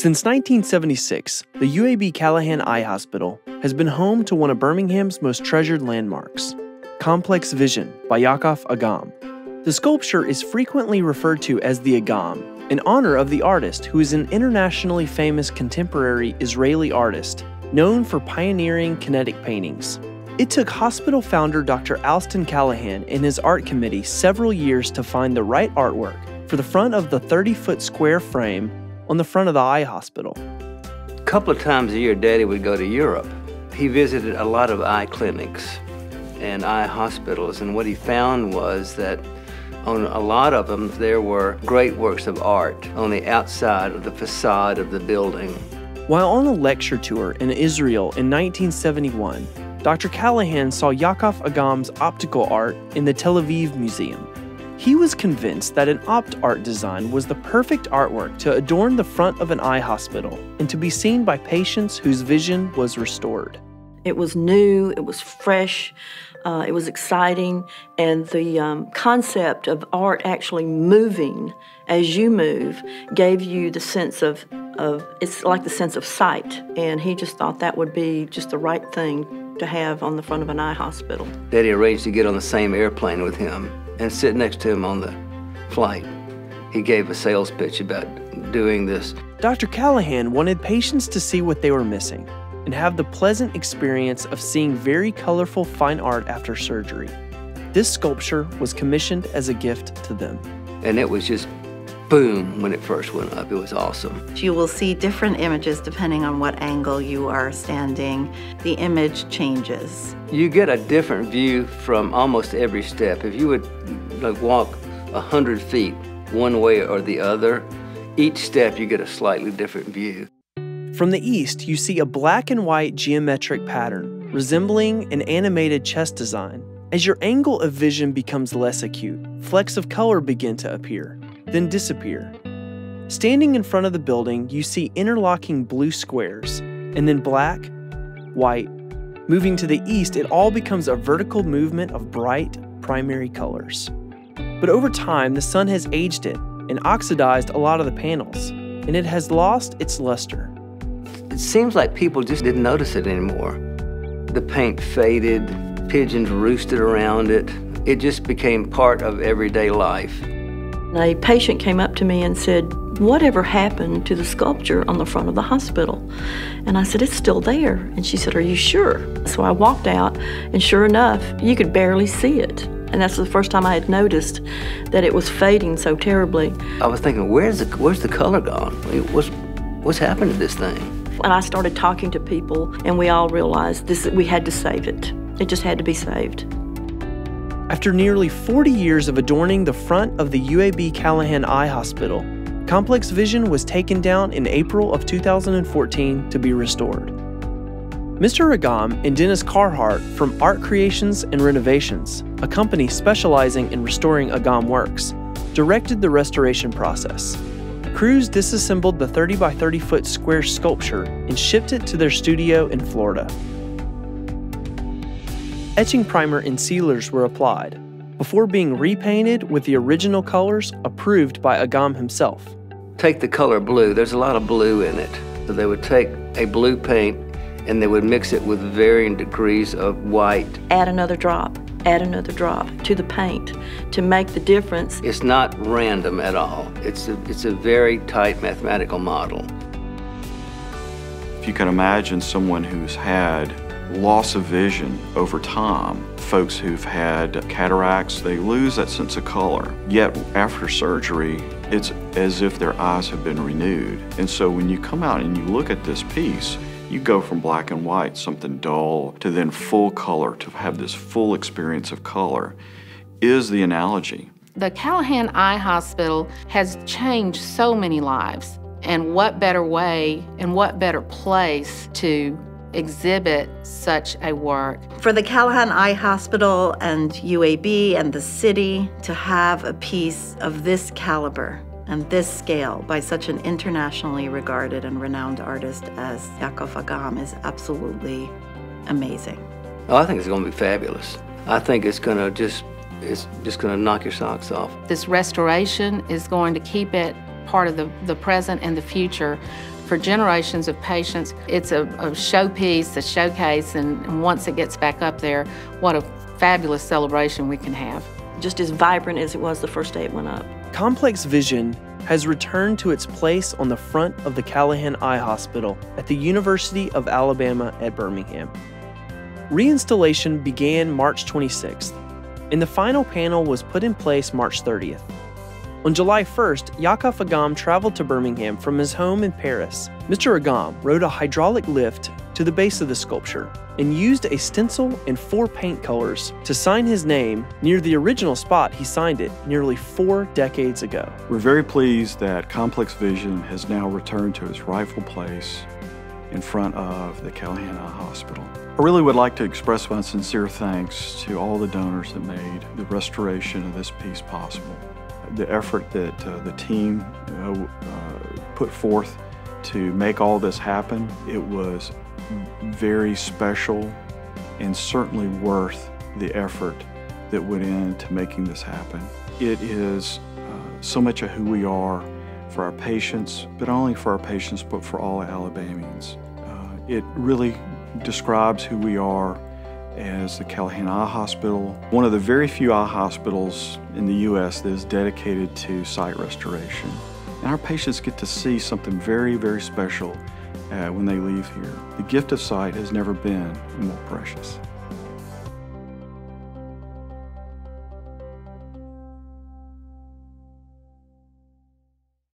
Since 1976, the UAB Callahan Eye Hospital has been home to one of Birmingham's most treasured landmarks, Complex Vision by Yaakov Agam. The sculpture is frequently referred to as the Agam, in honor of the artist who is an internationally famous contemporary Israeli artist, known for pioneering kinetic paintings. It took hospital founder Dr. Alston Callahan and his art committee several years to find the right artwork for the front of the 30-foot square frame on the front of the eye hospital. A couple of times a year, Daddy would go to Europe. He visited a lot of eye clinics and eye hospitals, and what he found was that on a lot of them, there were great works of art on the outside of the facade of the building. While on a lecture tour in Israel in 1971, Dr. Callahan saw Yaakov Agam's optical art in the Tel Aviv Museum. He was convinced that an opt art design was the perfect artwork to adorn the front of an eye hospital and to be seen by patients whose vision was restored. It was new, it was fresh, it was exciting, and the concept of art actually moving as you move gave you the sense of it's like the sense of sight, and he just thought that would be just the right thing to have on the front of an eye hospital. Daddy arranged to get on the same airplane with him and sit next to him on the flight. He gave a sales pitch about doing this. Dr. Callahan wanted patients to see what they were missing and have the pleasant experience of seeing very colorful fine art after surgery. This sculpture was commissioned as a gift to them. And it was just boom when it first went up. It was awesome. You will see different images depending on what angle you are standing. The image changes. You get a different view from almost every step. If you would walk 100 feet one way or the other, each step you get a slightly different view. From the east, you see a black and white geometric pattern resembling an animated chess design. As your angle of vision becomes less acute, flecks of color begin to appear, then disappear. Standing in front of the building, you see interlocking blue squares, and then black, white. Moving to the east, it all becomes a vertical movement of bright, primary colors. But over time, the sun has aged it and oxidized a lot of the panels, and it has lost its luster. It seems like people just didn't notice it anymore. The paint faded, pigeons roosted around it. It just became part of everyday life. A patient came up to me and said, "Whatever happened to the sculpture on the front of the hospital?" And I said, "It's still there." And she said, "Are you sure?" So I walked out, and sure enough, you could barely see it. And that's the first time I had noticed that it was fading so terribly. I was thinking, where's the color gone? What's happened to this thing? And I started talking to people, and we all realized we had to save it. It just had to be saved. After nearly 40 years of adorning the front of the UAB Callahan Eye Hospital, Complex Vision was taken down in April of 2014 to be restored. Mr. Agam and Dennis Carhart from Art Creations and Renovations, a company specializing in restoring Agam works, directed the restoration process. Crews disassembled the 30 by 30 foot square sculpture and shipped it to their studio in Florida. Etching primer and sealers were applied, before being repainted with the original colors approved by Agam himself. Take the color blue. There's a lot of blue in it. So they would take a blue paint and they would mix it with varying degrees of white. Add another drop to the paint to make the difference. It's not random at all. It's a very tight mathematical model. If you can imagine someone who's had loss of vision over time, folks who've had cataracts, they lose that sense of color. Yet after surgery, it's as if their eyes have been renewed. And so when you come out and you look at this piece, you go from black and white, something dull, to then full color, to have this full experience of color, is the analogy. The Callahan Eye Hospital has changed so many lives. And what better way and what better place to exhibit such a work. For the Callahan Eye Hospital and UAB and the city to have a piece of this caliber and this scale by such an internationally regarded and renowned artist as Yaakov Agam is absolutely amazing. Oh, I think it's going to be fabulous. I think it's just going to knock your socks off. This restoration is going to keep it part of the present and the future For generations of patients, it's a showpiece, a showcase, and once it gets back up there, what a fabulous celebration we can have. Just as vibrant as it was the first day it went up. Complex vision has returned to its place on the front of the Callahan Eye Hospital at the University of Alabama at Birmingham. Reinstallation began March 26th, and the final panel was put in place March 30th. On July 1st, Yakov Agam traveled to Birmingham from his home in Paris. Mr. Agam rode a hydraulic lift to the base of the sculpture and used a stencil and 4 paint colors to sign his name near the original spot he signed it nearly 4 decades ago. We're very pleased that Complex Vision has now returned to its rightful place in front of the Callahan Eye Hospital. I really would like to express my sincere thanks to all the donors that made the restoration of this piece possible. The effort that the team put forth to make all this happen, it was very special and certainly worth the effort that went into making this happen. It is so much of who we are for our patients, but not only for our patients, but for all Alabamians. It really describes who we are as the Callahan Eye Hospital, one of the very few eye hospitals in the U.S. that is dedicated to sight restoration. And our patients get to see something very, very special when they leave here. The gift of sight has never been more precious.